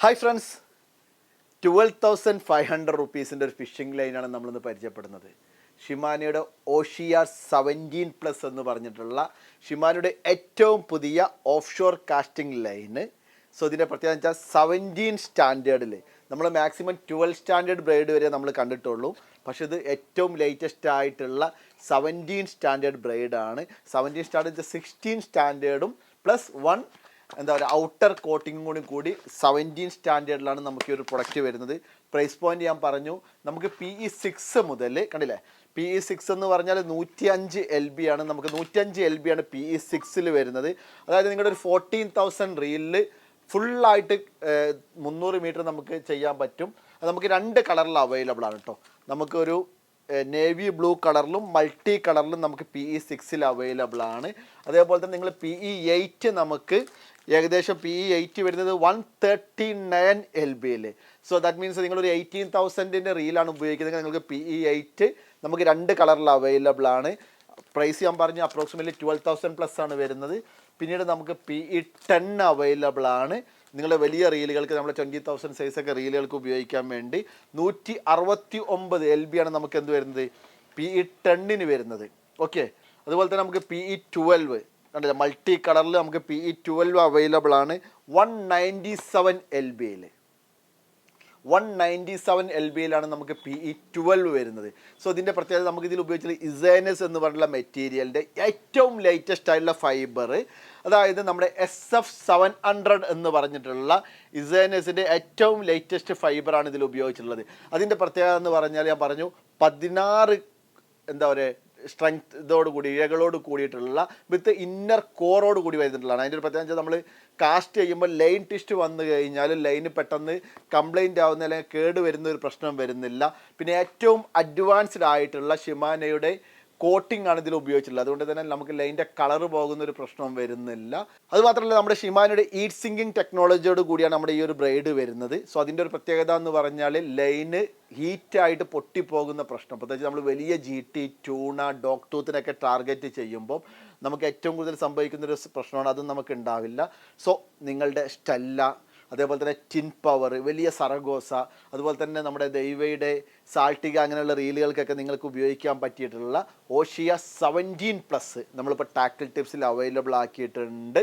Hi friends, 12,500 റുപ്പീസിൻ്റെ ഒരു phishing ലൈനാണ് നമ്മളിന്ന് പരിചയപ്പെടുന്നത്. ഷിമാനയുടെ ഓഷിയ 17+ എന്ന് പറഞ്ഞിട്ടുള്ള ഷിമാനയുടെ ഏറ്റവും പുതിയ off shore casting line. So ഇതിൻ്റെ പ്രത്യേകത വെച്ചാൽ 17 സ്റ്റാൻഡേർഡിൽ നമ്മൾ മാക്സിമം 12 സ്റ്റാൻഡേർഡ് ബ്രൈഡ് വരെ നമ്മൾ കണ്ടിട്ടുള്ളൂ. പക്ഷേ ഇത് ഏറ്റവും ലേറ്റസ്റ്റ് ആയിട്ടുള്ള 17 സ്റ്റാൻഡേർഡ് ബ്രൈഡാണ്. 17 സ്റ്റാൻഡേർഡ് 16 സ്റ്റാൻഡേർഡും പ്ലസ് 1 എന്താ പറയുക ഔട്ടർ കോട്ടിങ്ങും കൂടി 17 സ്റ്റാൻഡേർഡിലാണ് നമുക്ക് ഈ ഒരു പ്രൊഡക്റ്റ് വരുന്നത്. പ്രൈസ് പോയിന്റ് ഞാൻ പറഞ്ഞു, നമുക്ക് PE6 മുതൽ കണ്ടില്ലേ, PE6 എന്ന് പറഞ്ഞാൽ 105 LB ആണ്. നമുക്ക് 105 LB ആണ് PE6 വരുന്നത്. അതായത് നിങ്ങളുടെ ഒരു 14,000 റീലിൽ ഫുള്ളായിട്ട് 300 മീറ്റർ നമുക്ക് ചെയ്യാൻ പറ്റും. അത് നമുക്ക് 2 കളറിൽ അവൈലബിൾ ആണ് കേട്ടോ. നമുക്കൊരു നേവി ബ്ലൂ കളറിലും മൾട്ടി കളറിലും നമുക്ക് PE6 അവൈലബിൾ ആണ്. അതേപോലെ തന്നെ നിങ്ങൾ PE8 നമുക്ക് ഏകദേശം PE8 വരുന്നത് 139 LBയിൽ. സോ ദാറ്റ് മീൻസ് നിങ്ങളൊരു 18,000 റീലാണ് ഉപയോഗിക്കുന്നത്, നിങ്ങൾക്ക് PE8 നമുക്ക് 2 കളറിൽ അവൈലബിൾ ആണ്. പ്രൈസ് ഞാൻ പറഞ്ഞു അപ്രോക്സിമേറ്റ്ലി 12,000+ ആണ് വരുന്നത്. പിന്നീട് നമുക്ക് PE10 അവൈലബിൾ ആണ്. നിങ്ങളുടെ വലിയ റീലുകൾക്ക്, നമ്മുടെ 20,000 സൈസൊക്കെ റീലുകൾക്ക് ഉപയോഗിക്കാൻ വേണ്ടി 169 LB ആണ് നമുക്ക് എന്ത് വരുന്നത്, PE10 വരുന്നത്. ഓക്കെ, അതുപോലെ തന്നെ നമുക്ക് PE12 കണ്ടില്ല, മൾട്ടി കളറിൽ നമുക്ക് PE12 അവൈലബിൾ ആണ് 197 LBയിൽ. 197 LBയിലാണ് നമുക്ക് PE12 വരുന്നത്. സോ ഇതിൻ്റെ പ്രത്യേകത നമുക്ക് ഇതിൽ ഉപയോഗിച്ചത് ഇസൈനസ് എന്ന് പറഞ്ഞുള്ള മെറ്റീരിയലിൻ്റെ ഏറ്റവും ലേറ്റസ്റ്റ് ആയിട്ടുള്ള ഫൈബർ, അതായത് നമ്മുടെ SF700 എന്ന് പറഞ്ഞിട്ടുള്ള ഇസൈനസിൻ്റെ ഏറ്റവും ലേറ്റസ്റ്റ് ഫൈബറാണ് ഇതിൽ ഉപയോഗിച്ചിട്ടുള്ളത്. അതിൻ്റെ പ്രത്യേകത എന്ന് പറഞ്ഞാൽ ഞാൻ പറഞ്ഞു 16 എന്താ പറയുക സ്ട്രെങ്ത് ഇതോടുകൂടി ഇഴകളോട് കൂടിയിട്ടുള്ള വിത്ത് ഇന്നർ കോറോട് കൂടി വരുന്നിട്ടുള്ളതാണ്. അതിൻ്റെ ഒരു പ്രത്യേകത വെച്ചാൽ നമ്മൾ കാസ്റ്റ് ചെയ്യുമ്പോൾ ലൈൻ ട്വിസ്റ്റ് വന്നു കഴിഞ്ഞാൽ ലൈന് പെട്ടെന്ന് കംപ്ലൈൻറ്റ് ആവുന്ന അല്ലെങ്കിൽ കേട് വരുന്ന ഒരു പ്രശ്നം വരുന്നില്ല. പിന്നെ ഏറ്റവും അഡ്വാൻസ്ഡ് ആയിട്ടുള്ള ഷിമാനയുടെ കോട്ടിംഗ് ആണ് ഇതിൽ ഉപയോഗിച്ചിട്ടുള്ളത്. അതുകൊണ്ട് തന്നെ നമുക്ക് ലൈൻ്റെ കളർ പോകുന്ന ഒരു പ്രശ്നം വരുന്നില്ല. അതുമാത്രമല്ല നമ്മുടെ ഷിമാനയുടെ ഹീറ്റ് സിങ്കിങ് ടെക്നോളജിയോട് കൂടിയാണ് നമ്മുടെ ഈ ഒരു ബ്രൈഡ് വരുന്നത്. സോ അതിൻ്റെ ഒരു പ്രത്യേകത എന്ന് പറഞ്ഞാൽ ലൈന് ഹീറ്റായിട്ട് പൊട്ടിപ്പോകുന്ന പ്രശ്നം, പ്രത്യേകിച്ച് നമ്മൾ വലിയ GT, ട്യൂണ, ഡോഗ് ടൂത്തിനൊക്കെ ടാർഗറ്റ് ചെയ്യുമ്പോൾ നമുക്ക് ഏറ്റവും കൂടുതൽ സംഭവിക്കുന്നൊരു പ്രശ്നമാണ്. അതും നമുക്ക് ഉണ്ടാവില്ല. സോ നിങ്ങളുടെ സ്റ്റെല്ല, അതേപോലെ തന്നെ ടിൻ പവർ, വലിയ സറഗോസ, അതുപോലെ തന്നെ നമ്മുടെ ദൈവയുടെ സാൾട്ടിക, അങ്ങനെയുള്ള റീലുകൾക്കൊക്കെ നിങ്ങൾക്ക് ഉപയോഗിക്കാൻ പറ്റിയിട്ടുള്ള ഓഷിയ 17+ നമ്മളിപ്പോൾ ടാക്കിൾ ടിപ്സിൽ അവൈലബിൾ ആക്കിയിട്ടുണ്ട്.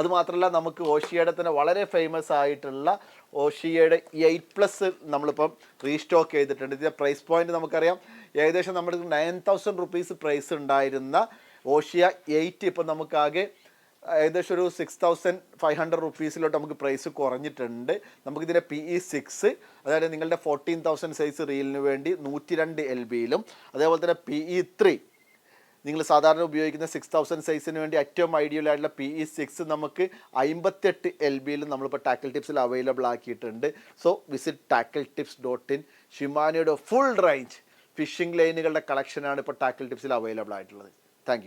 അതുമാത്രമല്ല നമുക്ക് ഓഷിയയുടെ തന്നെ വളരെ ഫേമസ് ആയിട്ടുള്ള ഓഷിയയുടെ 8+ നമ്മളിപ്പം റീസ്റ്റോക്ക് ചെയ്തിട്ടുണ്ട്. ഇതിൻ്റെ പ്രൈസ് പോയിന്റ് നമുക്കറിയാം, ഏകദേശം നമ്മുടെ 9,000 റുപ്പീസ് പ്രൈസ് ഉണ്ടായിരുന്ന ഓഷിയ 8 ഇപ്പം നമുക്കാകെ ഏകദേശം ഒരു 6,500 റുപ്പീസിലോട്ട് നമുക്ക് പ്രൈസ് കുറഞ്ഞിട്ടുണ്ട്. നമുക്കിതിൻ്റെ PE6, അതായത് നിങ്ങളുടെ 14,000 സൈസ് റീലിന് വേണ്ടി 102 LBയിലും, അതേപോലെ തന്നെ PE3 നിങ്ങൾ സാധാരണ ഉപയോഗിക്കുന്ന 6,000 സൈസിന് വേണ്ടി ഏറ്റവും ഐഡിയൽ ആയിട്ടുള്ള PE6 നമുക്ക് 58 LBയിലും നമ്മളിപ്പോൾ ടാക്കിൾ ടിപ്സിൽ അവൈലബിൾ ആക്കിയിട്ടുണ്ട്. So visit tackletipsin. ഷിമാനയുടെ ഫുൾ റേഞ്ച് ഫിഷിംഗ് ലൈനുകളുടെ കളക്ഷനാണ് ഇപ്പോൾ ടാക്കിൾ ടിപ്സിൽ അവൈലബിൾ ആയിട്ടുള്ളത്.